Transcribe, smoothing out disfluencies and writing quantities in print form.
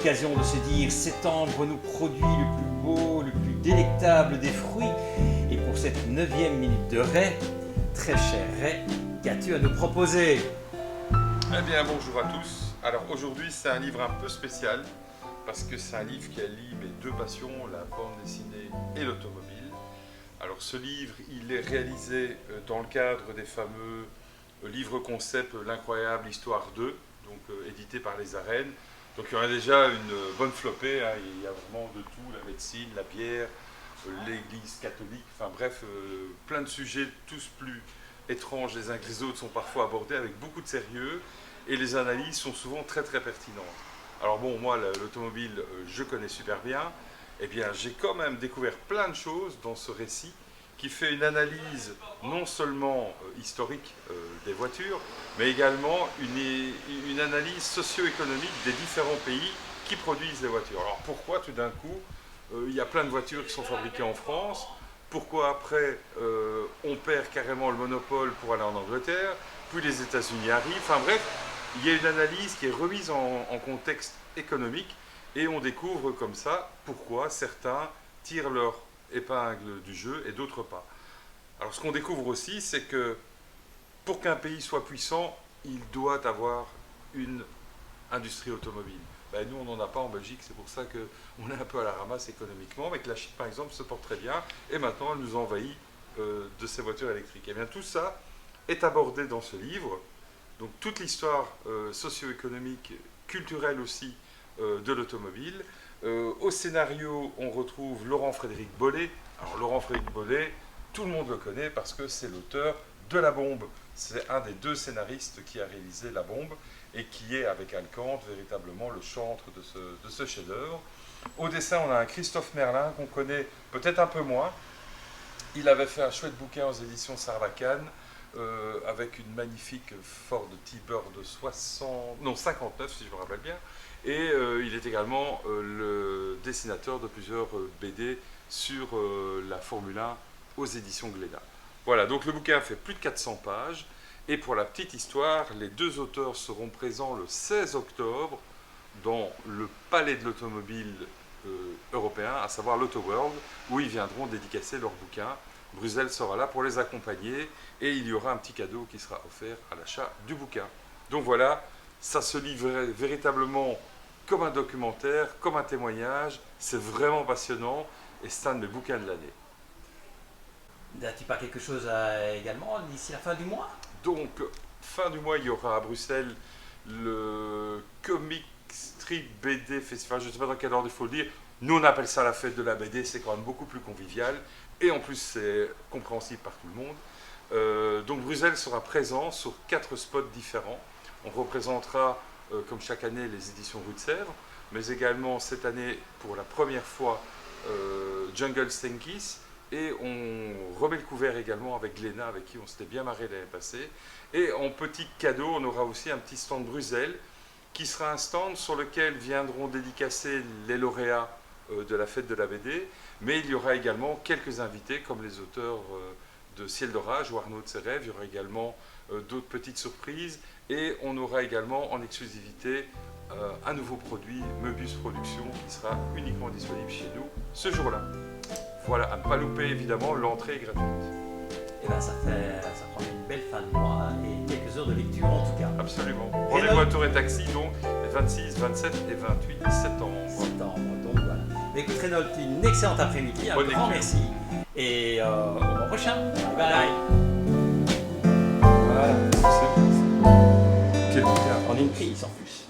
l'occasion de se dire septembre nous produit le plus beau, le plus délectable des fruits. Et pour cette 9e minute de Ray, très cher Ray, qu'as-tu à nous proposer? Eh bien bonjour à tous. Alors aujourd'hui c'est un livre un peu spécial parce que c'est un livre qui allie mes deux passions, la bande dessinée et l'automobile. Alors ce livre il est réalisé dans le cadre des fameux livres concept L'incroyable histoire 2, donc édité par les Arènes. Donc il y en a déjà une bonne flopée, hein. Il y a vraiment de tout, la médecine, la bière, l'église catholique, enfin bref, plein de sujets tous plus étranges les uns que les autres sont parfois abordés avec beaucoup de sérieux et les analyses sont souvent très très pertinentes. Alors bon, moi l'automobile je connais super bien, et bien j'ai quand même découvert plein de choses dans ce récit qui fait une analyse non seulement historique des voitures, mais également une analyse socio-économique des différents pays qui produisent les voitures. Alors pourquoi tout d'un coup il y a plein de voitures qui sont fabriquées en France? Pourquoi après on perd carrément le monopole pour aller en Angleterre? Puis les États-Unis arrivent. Enfin bref, il y a une analyse qui est remise en contexte économique et on découvre comme ça pourquoi certains tirent leur épingle du jeu et d'autres pas. Alors ce qu'on découvre aussi, c'est que pour qu'un pays soit puissant, il doit avoir une industrie automobile. Ben, nous, on n'en a pas en Belgique, c'est pour ça qu'on est un peu à la ramasse économiquement, mais que la Chine, par exemple, se porte très bien, et maintenant, elle nous envahit de ses voitures électriques. Et bien, tout ça est abordé dans ce livre, donc toute l'histoire socio-économique, culturelle aussi, de l'automobile. Au scénario, on retrouve Laurent-Frédéric Bollé. Alors, Laurent-Frédéric Bollé, tout le monde le connaît parce que c'est l'auteur de La Bombe. C'est un des deux scénaristes qui a réalisé La Bombe et qui est, avec Alcante, véritablement le chantre de ce chef-d'œuvre. Au dessin, on a un Christophe Merlin qu'on connaît peut-être un peu moins. Il avait fait un chouette bouquin aux éditions Sarbacane avec une magnifique Ford T-Bird de 59, si je me rappelle bien. Et il est également le dessinateur de plusieurs BD sur la Formule 1 aux éditions Glénat. Voilà, donc le bouquin fait plus de 400 pages. Et pour la petite histoire, les deux auteurs seront présents le 16 octobre dans le Palais de l'Automobile européen, à savoir l'Auto-World, où ils viendront dédicacer leur bouquin. Bruxelles sera là pour les accompagner et il y aura un petit cadeau qui sera offert à l'achat du bouquin. Donc voilà, ça se livrait véritablement comme un documentaire, comme un témoignage. C'est vraiment passionnant et c'est un de mes bouquins de l'année. N'as-tu pas quelque chose également d'ici la fin du mois? Donc, fin du mois, il y aura à Bruxelles le Comic Strip BD Festival. Je ne sais pas dans quel ordre il faut le dire. Nous, on appelle ça la fête de la BD. C'est quand même beaucoup plus convivial. Et en plus, c'est compréhensible par tout le monde. Donc, Bruxelles sera présent sur 4 spots différents. On représentera, comme chaque année, les éditions Rue de Sèvres. Mais également, cette année, pour la première fois, Jungle Stenkis. Et on remet le couvert également avec Glénat, avec qui on s'était bien marré l'année passée. Et en petit cadeau, on aura aussi un petit stand Bruxelles, qui sera un stand sur lequel viendront dédicacer les lauréats de la fête de la BD. Mais il y aura également quelques invités, comme les auteurs de Ciel d'orage ou Arnaud de ses rêves. Il y aura également d'autres petites surprises. Et on aura également en exclusivité un nouveau produit, Möbius Productions, qui sera uniquement disponible chez nous ce jour-là. Voilà, à ne pas louper évidemment, l'entrée est gratuite. Et bien ça promet une belle fin de mois et quelques heures de lecture en tout cas. Absolument. Rendez-vous à Tour et Taxi donc les 26, 27 et 28 septembre. Donc voilà. Mais écoute Renaud, une excellente après-midi, un grand merci. Et au mois prochain. Bye bye. Voilà, c'est bon. Quel bouquin. On est une prise en plus.